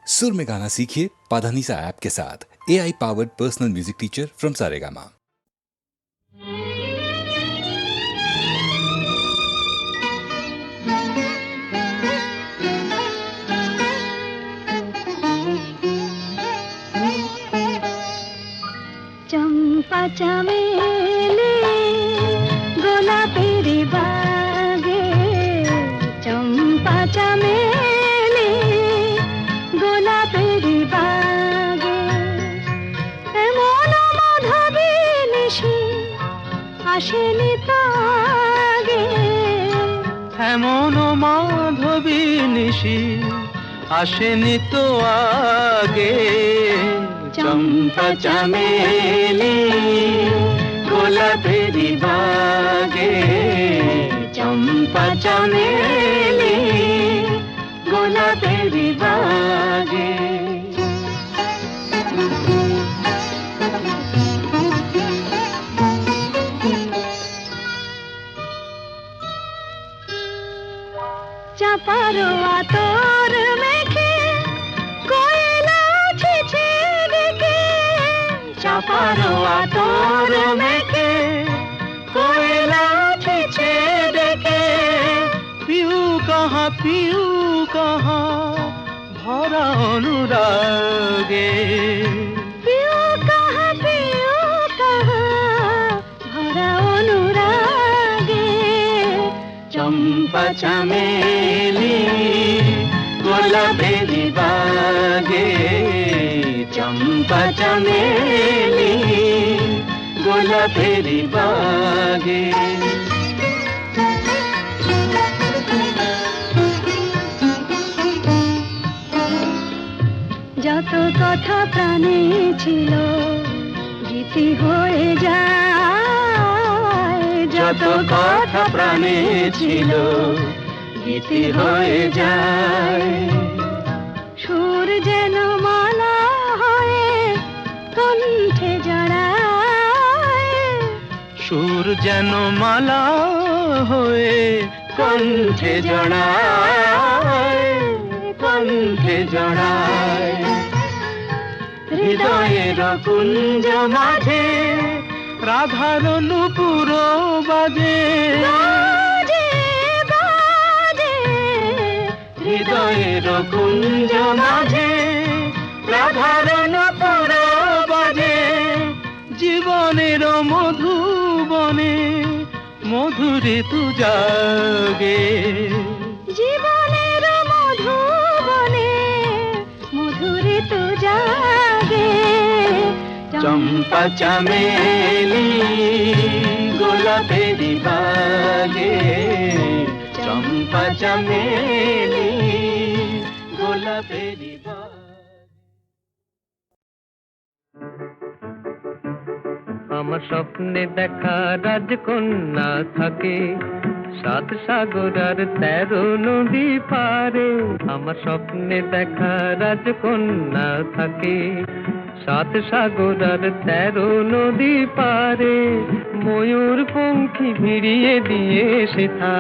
सुर में गाना सीखिए पाधानीसा ऐप के साथ। AI powered personal music teacher from Saregama. चंपा चमेली गोलापेर बागे, चंपा चमेली गोलापेर बागे, एमन माधबी निশি আসেনি তো আগে, এমন মাধবী নিশি আসেনি তো আগে। চম্পা চামেলি গোলাপের বাগে, চম্পা চামেলি গোলাপের বাগে। চাপার আতর মেখে কোয়েলা ছেছে ডেকে, চাপার আতর মেখে কোয়েলা ছেছে ডেকে, পিউ কাহা ভরা অনুরাগে। পিউ কাহা ভরা অনুরাগে। চম্পা চামেলি গোলাপের বাগে, চম্পা চামেলি গোলাপের বাগে। যত কথা প্রাণে ছিল গীতি হয়ে যায়, যত কথা প্রাণে ছিল গীতি হয়ে যায়। সুর যেন মালা হয়ে কণ্ঠে জড়ায়, সুর যেন মালা হয়ে কণ্ঠে জড়ায়, কণ্ঠে জড়ায়। হৃদয়ের কুঞ্জ মাঝে রাধার নূপুর বাজে, বাজে বাজে। হৃদয়ের কুঞ্জ মাঝে রাধার নূপুর বাজে। জীবনের মধুবনে মধুরে তু জাগে, জীবনের মধুবনে মধুরে তু জাগে। চম্পা চামেলি গোলাপের বাগে, চম্পা চামেলি গোলাপের বাগে। আমার স্বপ্নে দেখা রাজকন্যা থাকে সাত সাগর আর 13 নদী পারে। আমার স্বপ্নে দেখা রাজকন্যা থাকে সাত সাগর আর 13 নদী পারে। ময়ূর পঙ্খী ভিড়িয়ে দিয়ে সেথা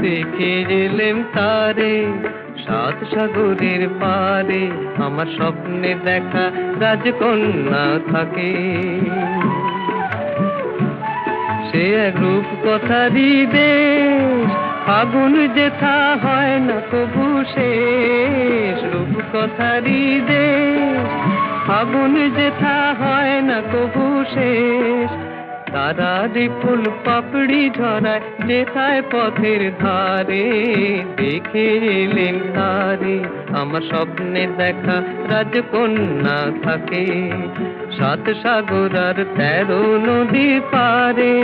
দেখে এলেম তারে সাত সাগরের পারে। আমার স্বপ্নে দেখা রাজকন্যা থাকে, সে এক রূপ কথারই দেশ, ফাগুন যেথা হয় না কবু শেষ। রূপ কথারই দেশ, ফাগুন যেথা হয় না কবু শেষ। তারারি ফুল পাপড়ি ঝরায় যেথায় পথের ধারে, দেখে এলেন তারে। আমার স্বপ্নে দেখা রাজকন্যা থাকে সাত সাগর আর 13 নদী পারে।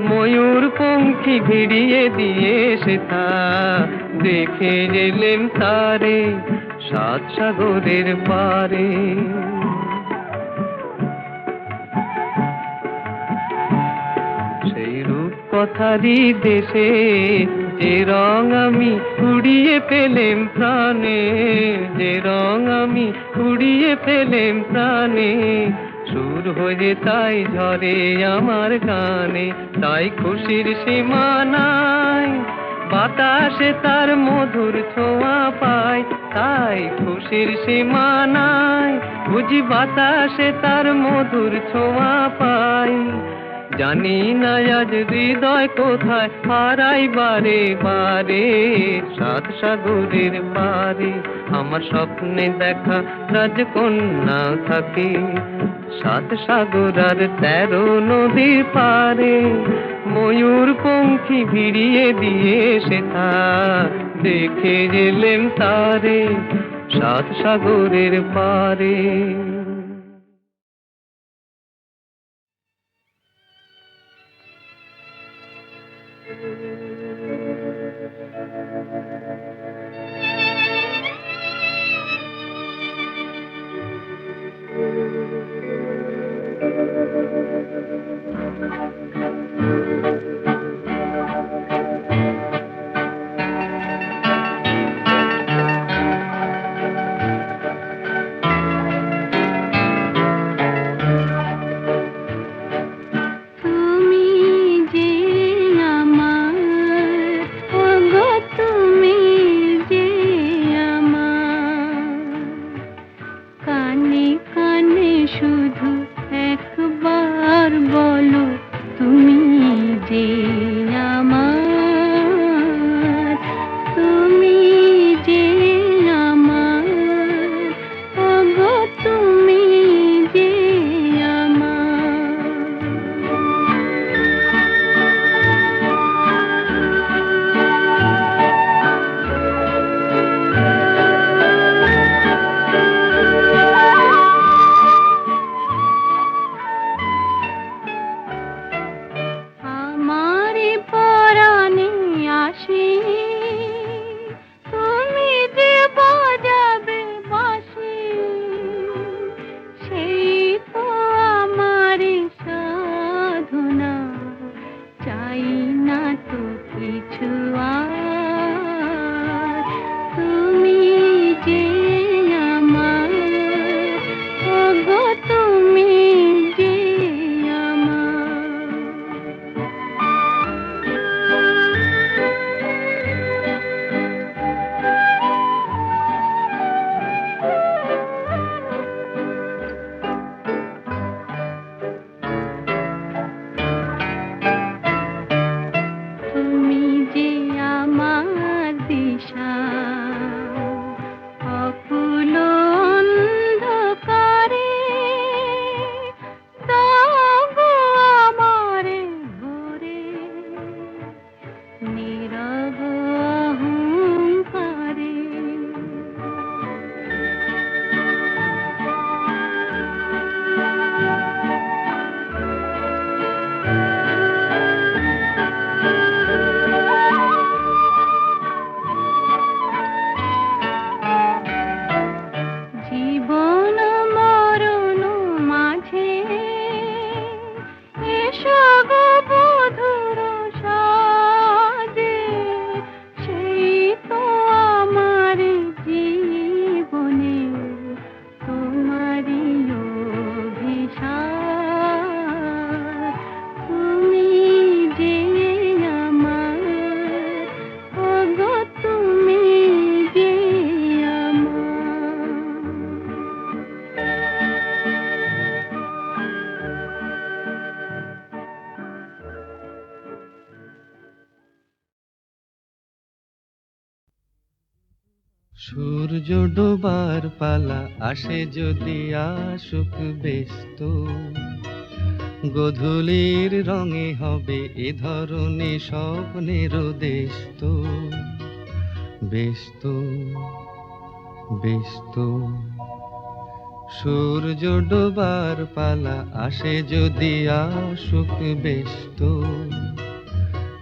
ময়ূর পঙ্খী ভিড়িয়ে দিয়ে সেথা দেখে এলেন তারে সাত সাগরের পারে। সেই রূপ কথারই দেশে যে রং আমি উড়িয়ে পেলেম প্রাণে, যে রং আমি উড়িয়ে পেলেম প্রাণে। সুর হয়ে তাই ঝরে আমার গানে, তাই খুশির সীমা নাই। বাতাসে তার মধুর ছোঁয়া পায়, তাই খুশির সীমানায় বুঝি বাতাসে তার মধুর ছোঁয়া পাই। জানি না আজ হৃদয় কোথায় হারাই বারে বারে, সাত সাগরের পারে আমার স্বপ্নে দেখা রাজকন্যা থাকে। সাত সাগর আর 13 নদীর পারে ময়ূর পঙ্খী ভিড়িয়ে দিয়ে সেথা দেখে গেলেন তারে সাত সাগরের পারে। তুমি যে আমার, ওগো তুমি যে আমার, কানে কানে শুধু একবার বলো তুমি যে আমার, তুমি যে আমার, ওগো তুমি যে আমার। আমার পরাণে আসে তুমি যে বাজাবে বাঁশি, সেই তো আমার সাধনা, চাই না তো কিছু আর, তুমি যে আমার, ওগো তুমি যে আমার। তুমি যে আমার দিশা, অকুল অন্ধকারে দাও গো আমারে ভরে, নীরব অহংকারে। জীবন মরণ মাঝে এসো গো বধুর সাজে, সেই তো আমার জীবনে তোমারই অভিশাপ, তুমি যে আমার, ওগো তুমি যে আমার। সূর্য ডোবার পালা আসে যদি আসুক ব্যস্ত, গোধূলির রঙে হবে এ ধরনের স্বপ্নের দেশ তো, ব্যস্ত ব্যস্ত। সূর্য ডোবার পালা আসে যদি আসুক ব্যস্ত,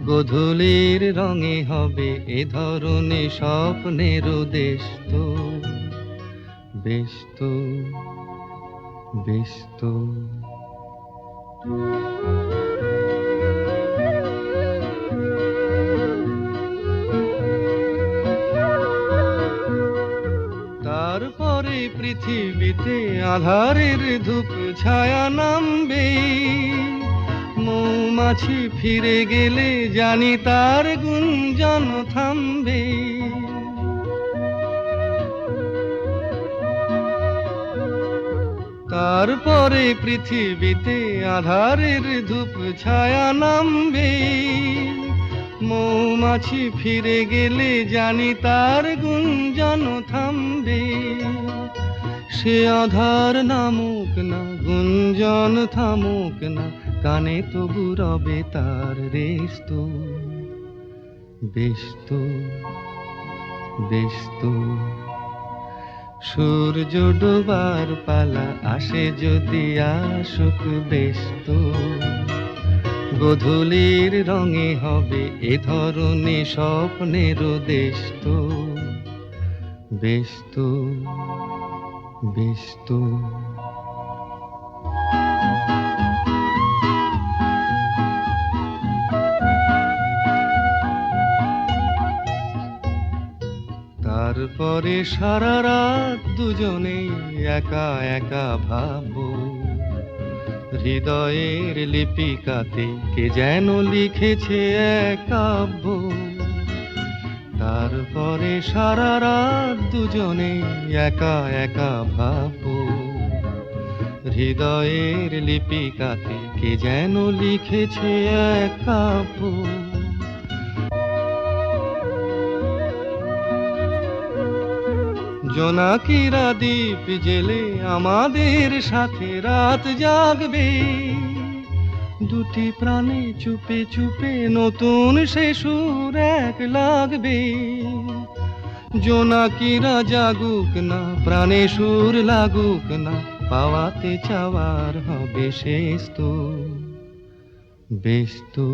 গোধূলির রঙে হবে এ ধরনের স্বপ্নের দেশ তো, ব্যস্ত ব্যস্ত। তারপরে পৃথিবীতে আধারের ধূপ ছায়া নামবে, মৌমাছি ফিরে গেলে জানি তার গুঞ্জন থামবে। তারপরে পৃথিবীতে আধারের ধূপ ছায়া নামবে, মৌমাছি ফিরে গেলে জানি তার গুঞ্জন থামবে। সে আধার নামুক না, গুঞ্জন থামুক না, কানে তবু রবে তার রেস্ত। বেশ তো সূর্য ডোবার পালা আসে যদি আসুক, বেশ তো গোধূলির রঙে হবে এ ধরনে স্বপ্নের দেশ তো। বেশ তো তারপরে সারা রাত দুজনে একা একা ভাববো, হৃদয়ের লিপিকাতে কে যেন লিখেছে এক কাব্য। তারপরে সারা রাত দুজনে একা একা ভাববো, হৃদয়ের লিপিকাতে কে যেন লিখেছে এক কাব্য। জোনাকিরা দ্বীপ জেলে আমাদের সাথে রাত জাগবে, দুটি প্রাণে চুপে চুপে নতুন সে সুর এক লাগবে। জোনাকিরা জাগুক না, প্রাণে সুর লাগুক না, পাওয়াতে চাওয়ার হবে শেষ তো। বেশ তো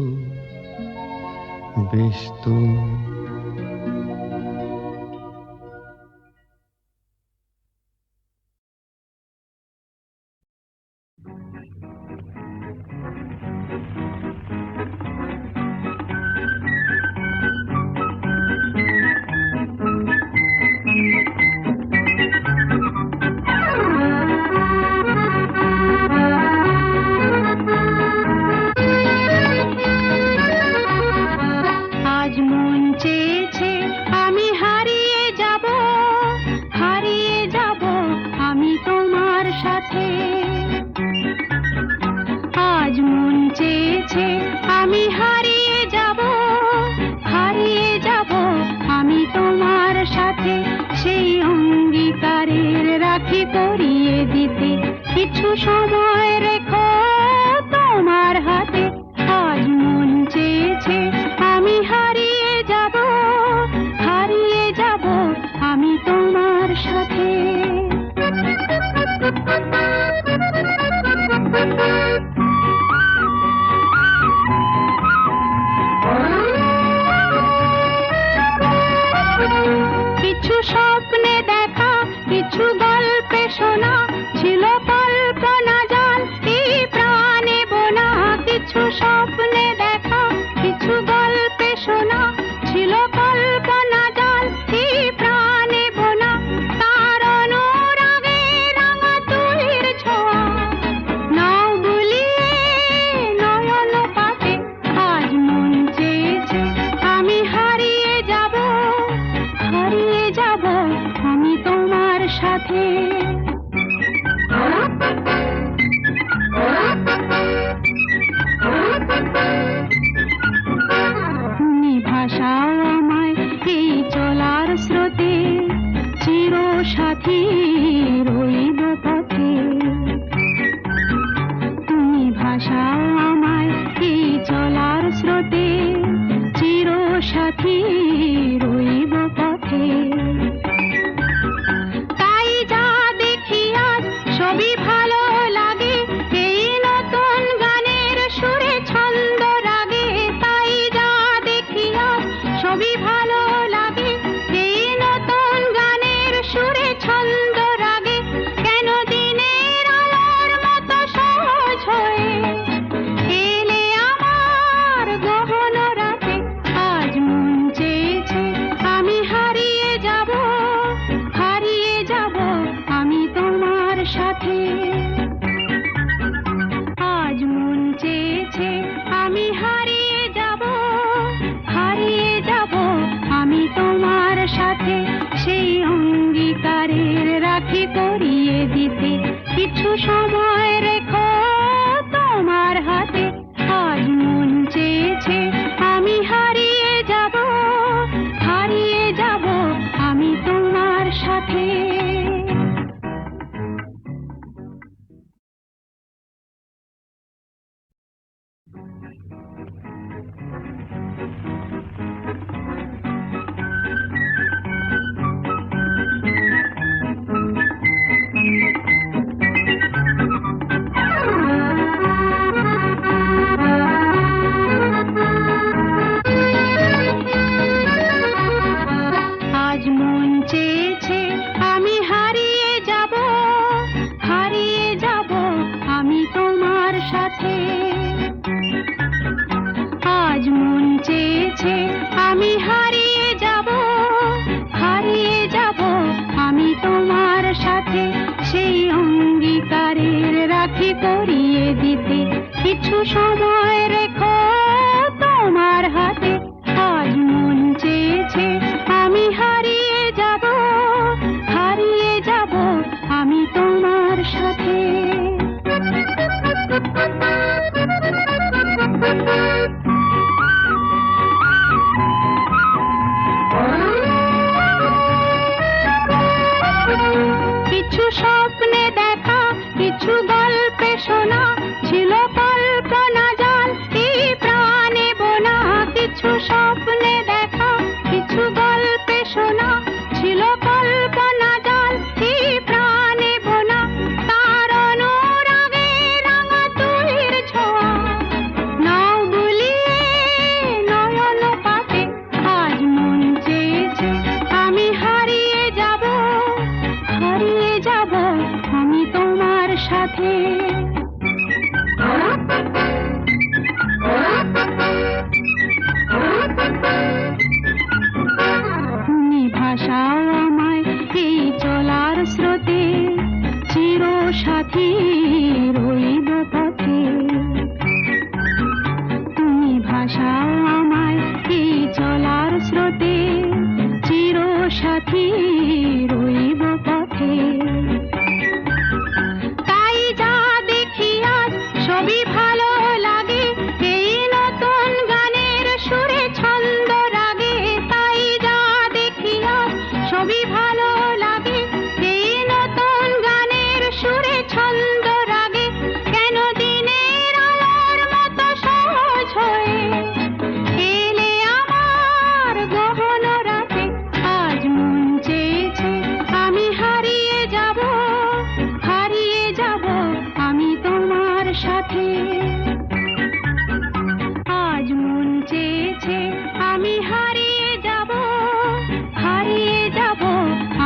সাথে সেই অঙ্গীকারের রাখি পরিয়ে দিতে কিছু সময় রেখো তোমার হাতে। আজ মন চেয়েছে আমি হারিয়ে যাব, হারিয়ে যাব আমি তোমার সাথে। আজ মন চেয়েছে আমি হারিয়ে যাব, হারিয়ে যাব আমি তোমার সাথে। আজ মন চেয়েছে আমি হারিয়ে যাব, হারিয়ে যাব আমি তোমার সাথে। সেই অঙ্গীকারের রাখি পরিয়ে দিতে কিছু সময় রেখো তোমার হাতে। আজ মন চেয়েছে আমি হারিয়ে যাব, হারিয়ে যাব আমি তোমার সাথে। কিছু স্বপ্নে দেখা, কিছু গল্পে শোনা, ছিল কল্পনা জাল এই প্রাণে বোনা। কিছু স্বপ্নে দেখা, কিছু গল্পে শোনা, ছিল কল্পনা জাল এই প্রাণে বোনা। তার অনুরাগে রাঙা তুলির ছোঁয়া নাও বুলিয়ে নয়ন পাতে। আজ মন চেয়েছে আমি হারিয়ে যাব, হারিয়ে যাব আমি তোমার সাথে। তুমি ভাষাও আমায় এই চলার স্রোতে, চির সাথী রইব পথে। তুমি ভাষাও আমায় এই চলার স্রোতে, চির সাথী রইব পথে। তাই যা দেখি আজ সবই ভালো লাগে, এই নতুন গানের সুরে ছন্দ রাগে। তাই যা দেখি আজ সবই ভালো লাগে, এই নতুন গানের সুরে ছন্দ রাগে। কেন দিনের আলোর মতো সহজ হয়ে এলে আমার গহন রাতে। আজ মন চেয়েছে আমি হারিয়ে যাব, হারিয়ে যাব আমি তোমার সাথে। আজ মন চেয়েছে আমি হারিয়ে যাব, হারিয়ে যাব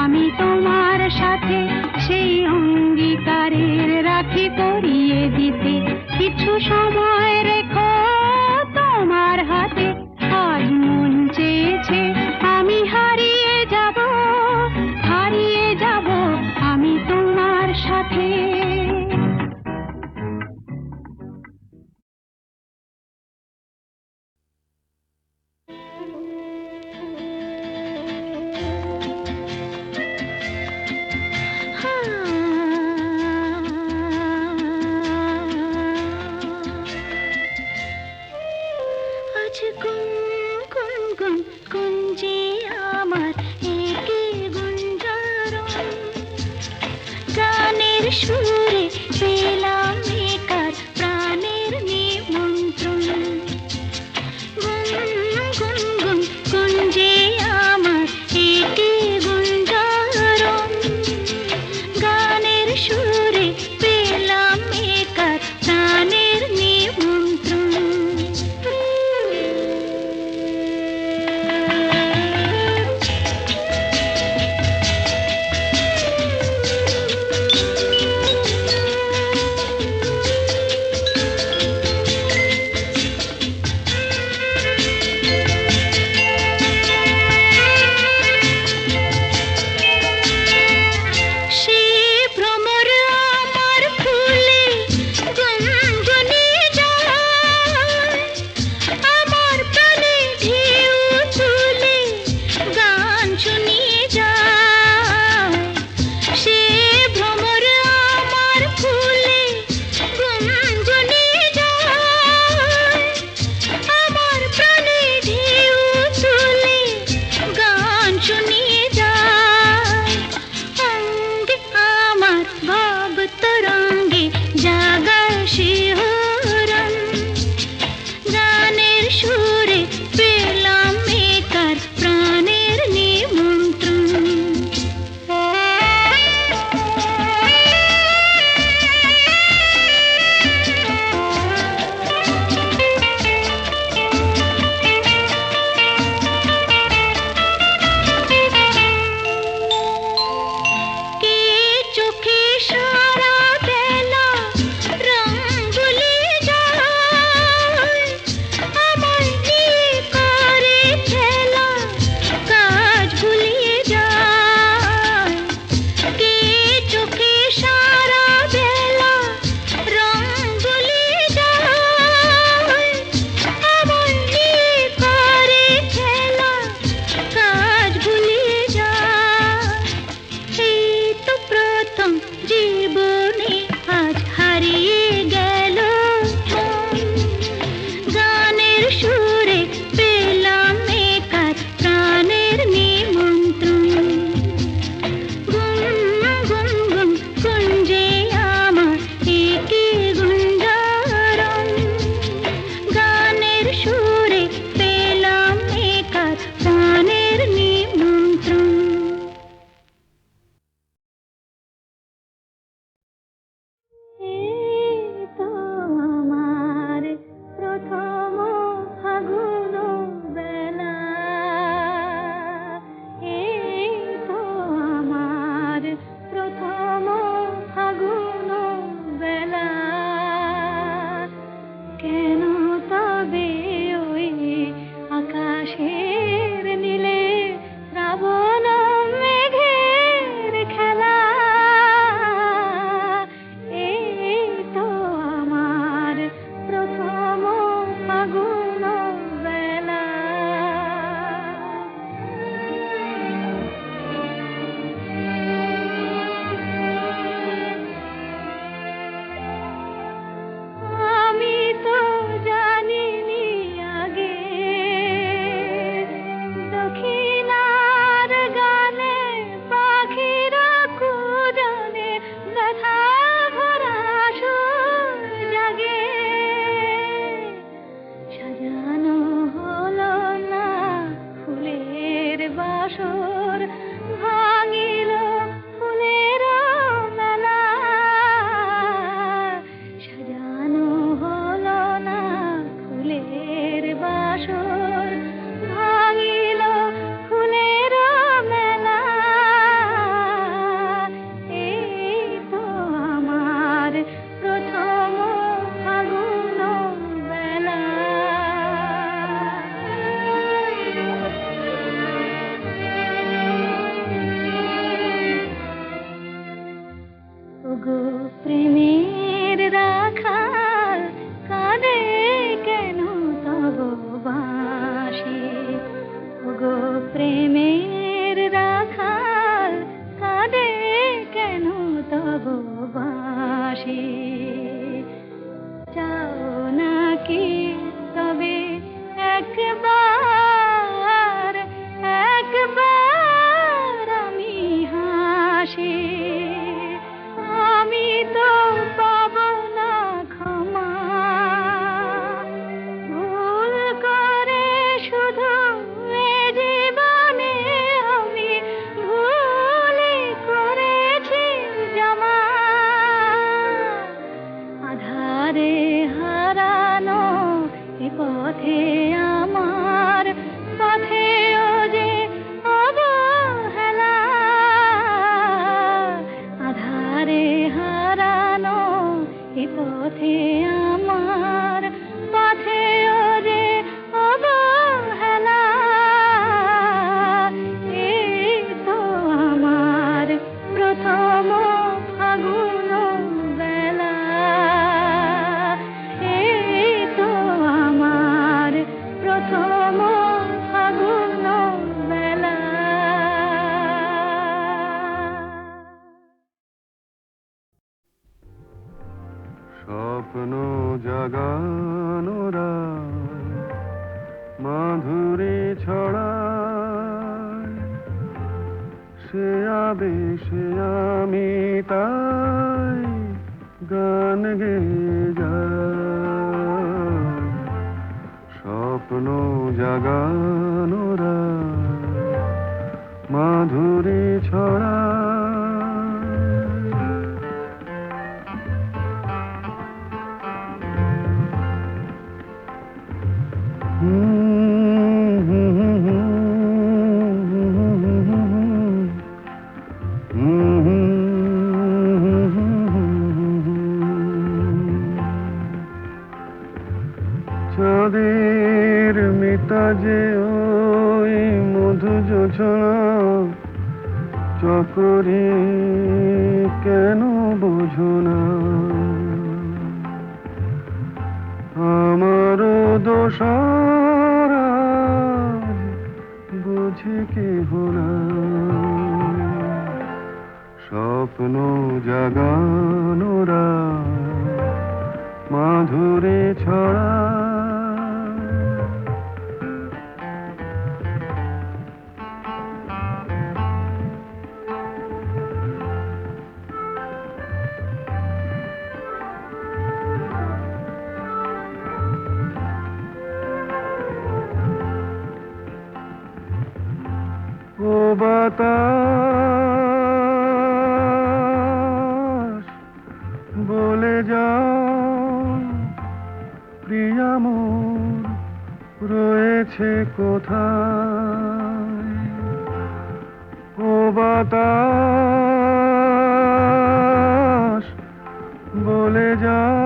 আমি তোমার সাথে। সেই অঙ্গীকারের রাখি পরিয়ে দিতে কিছু সময় রেখো তোমার হাতে। আজ মন চেয়েছে আমি হারিয়ে যাব, হারিয়ে যাব আমি তোমার সাথে। আজ গুন গুন গুন গুঞ্জে আমার একে গুঞ্জারণ, গানের সুরে পেলাম একার প্রাণের নিমন্ত্রণ। গুন গুন গুন গুঞ্জে আমার একে গুঞ্জারণ, গানের সুরে পেলাম একার প্রাণের নিমন্ত্রণ। শুনিয়ে যায় সে ভ্রমর আমার প্রথম জীবনে আজ হারিয়ে গেল মন। গানের সুরে পেলাম একার প্রাণের নিমন্ত্রণ। গুন গুন গুন কুঞ্জে আমার একে গুঞ্জারণ। গানের সুরে পেলাম একার প্রাণের নিমন্ত্রণ। এই তো আমার প্রথম ফাগুন বেলা, এই তো আমার প্রথম ফাগুন বেলা। কেন তবে ওই আকাশের নীলে শ্রাবণ মেঘের খেলা? এই তো আমার প্রথম ফাগুন বেলা। আমি তো জানিনি আগে দক্ষিণার গানে পাখিরা কুজনে ব্যথা ভরা সুর জাগে। সাজানো হলো না ফুলের বাসর, ভাঙিল ফুলের মেলা। সাজানো হলো না ফুলের বাসর, ভাঙিল ফুলের মেলা। এই তো আমার প্রথম ফাগুন বেলা। ওগো প্রেমের রাখাল, কাঁদে কেন তব বাঁশি? ওগো প্রেমের রাখাল, কাঁদে কেন তব বাঁশি? চাও নাকি তবে একবার, একবার আমি হাসি? আমি তো পাব না ক্ষমা, ভুল করে শুধু এ জীবনে আমি ভুলই করেছি জমা। আধারে হারানো এ পথে আমার, পথেও যে অবহেলা। আধারে হারানো এ পথে আমার, পথেও যে অবহেলা। এই তো আমার প্রথম ফাগুন বেলা। এই তো আমার প্রথম ফাগুন বেলা। স্বপ্ন জাগানো রাত মাধুরী ছড়ায়, সে আবেশে আমি তাই গান গেয়ে যাই। স্বপ্ন জাগানো রাত মাধুরী ছড়ায়। চাঁদের মিতাজে ওই মধু জোছনা চকরি কেন বোঝো না? আমারও দোষার বুঝি কেহ না। স্বপ্ন জাগানোরা মাধুরী ছড়া ও বাতাস বলে যাও প্রিয়া মোর রয়েছে কোথায় ও বাতাস বলে যাও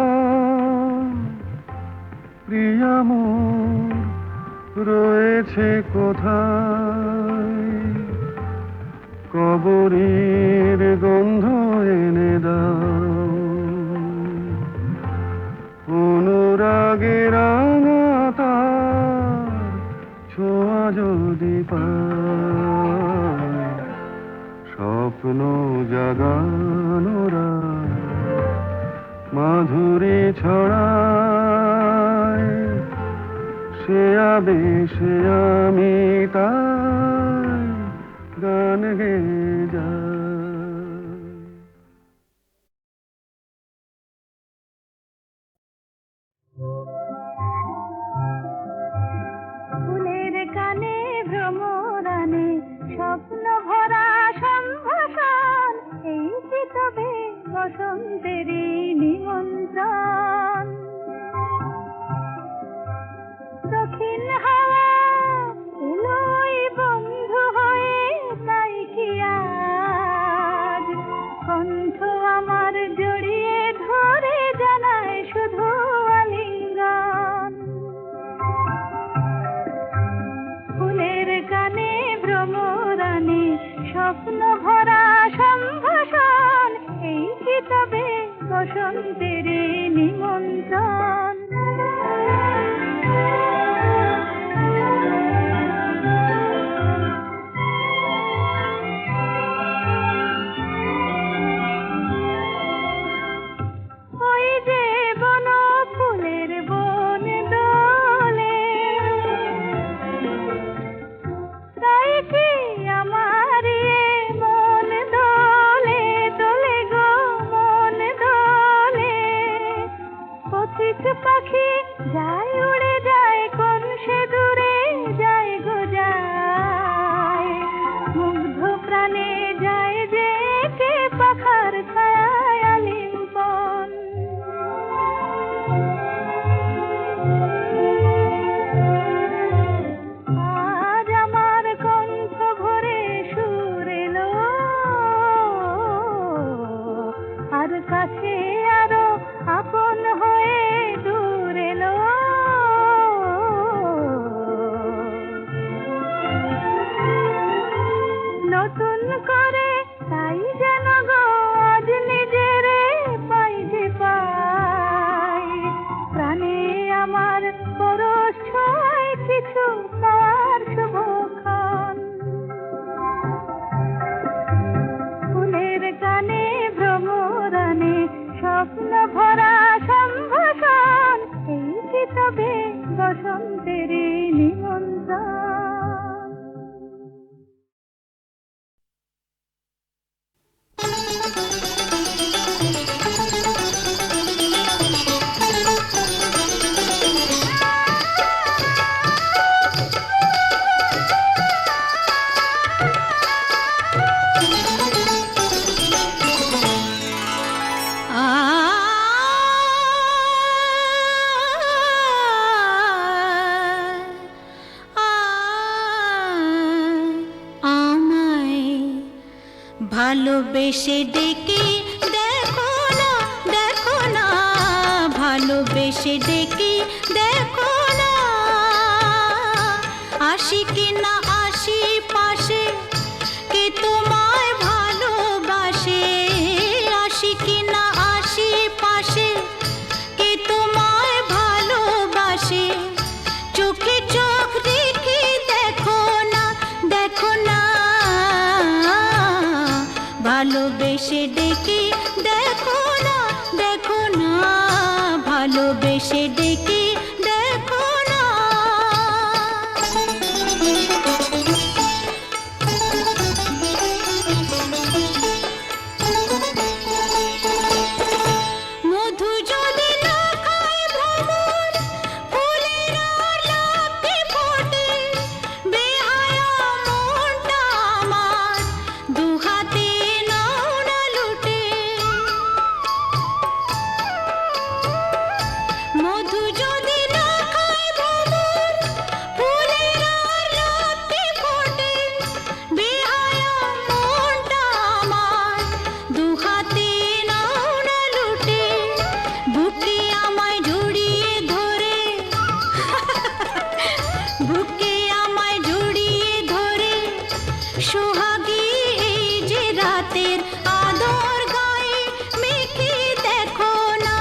প্রিয়া মোর রয়েছে কোথায় কবরের গন্ধ এনে দাও অনুরাগে রাঙা তার ছোঁয়া যদি পায় স্বপ্ন জাগানোরা মাধুরী ছড়ায় সে আবেশে আমি তাই গান গেয়ে যাই ফুলের কানে ভ্রমরানে স্বপ্ন ভরা সম্ভাষণ এই কি তবে বসন্তেরই নিমন্ত্রণ দক্ষিণ হাওয়া এলোই বন্ধু হয়ে তাই কি আজ কণ্ঠ আমার জড়িয়ে ধরে জানায় শুধু আলিঙ্গন ফুলের কানে ভ্রমরানে স্বপ্ন ভরা সম্ভাষণ এই কি তবে বসন্তের নিমন্ত্রণ ওই যে বন ফুলের বন দোলে তাই কি আমার মন দোলে দোলে গো মন দোলে পথিক পাখি যায় উড়ে যায় কোন সে দূরে যায় গো যায় মুগ্ধ প্রাণে যায় যে কে পাখার ছায়ায় আলিঙ্গন আজ আমার কণ্ঠ ভরে সুর এলো আর কাছে আরো আপন হয়ে দূর এলো নতুন করে তাই যেন গো আজ নিজেরে পাই যে পাই প্রাণে আমার পরশ ছোঁয়ায় কিছু পাওয়ার শুভক্ষণ ফুলের গানে ভ্রমরানে স্বপ্ন ভরা সম্ভাষণ এই কি তবে বসন্তের নিমন্ত্রণ ভালোবেসে ডেকে দেখো না ভালোবেসে ডেকে দেখো না আসি কি না আসি পাশে কে তোমায় ভালোবাসে আসি কি না আসি পাশে কে তোমায় ভালোবাসে চোখে চোখ রেখে দেখো না ভালোবেসে ভালোবেসে ডেকে দেখো না, দেখো না, ভালোবেসে ডেকে দেখো না। মধু যদি না খায় ভ্রমর, ফুলের আর লাফে ফোটে, বেহায়া মনটা আমার দুহাতে নাও না লুটে। মধু যদি না খায় ভ্রমর, ফুলের আর লাফে ফোটে, বেহায়া মনটা আমার দুহাতে নাও না লুটে। বুকে আমায় জড়িয়ে ধরে, বুকে আমায় জড়িয়ে ধরে, সোহাগী এই যে রাতের আদর গায়ে মেখে দেখো না,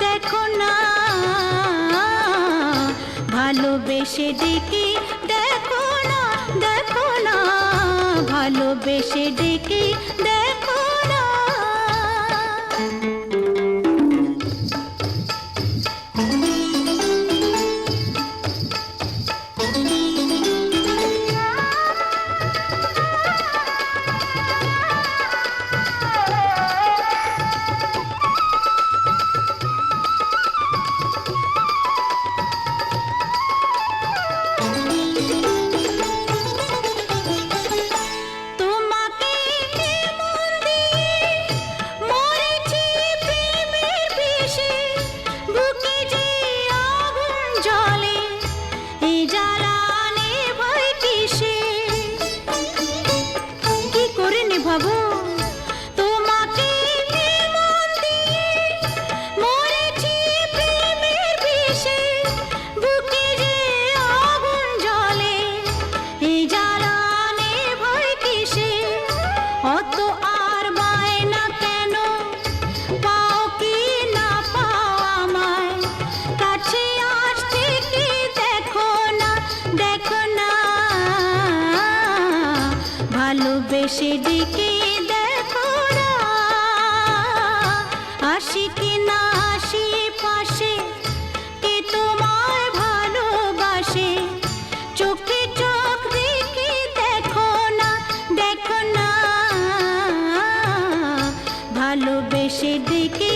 দেখো না, ভালোবেসে ডেকে দেখো না, দেখো না, ভালোবেসে ডেকে দেখো না। তোমাকে মন দিয়ে মরেছি প্রেমের বিষে, বুকে যে আগুন জ্বলে, এই জ্বালা নেভাই কিসে? কি করে নেভাবো? তোমাকে মন দিয়ে মরেছি প্রেমের বিষে, বুকে যে আগুন জ্বলে, এই জ্বালা নেভাই কিসে? অত আর বায়না কেন, পাও কি না পাও আমায়, কাছে আসতে কি দেখো না, দেখো না, ভালোবেসে ডেকে দেখো না। আসি কি না আসি পাশে, কে তোমায় ভালোবাসে, চোখে চোখ রেখে দেখো না, দেখো না, ভালোবেসে ডেকে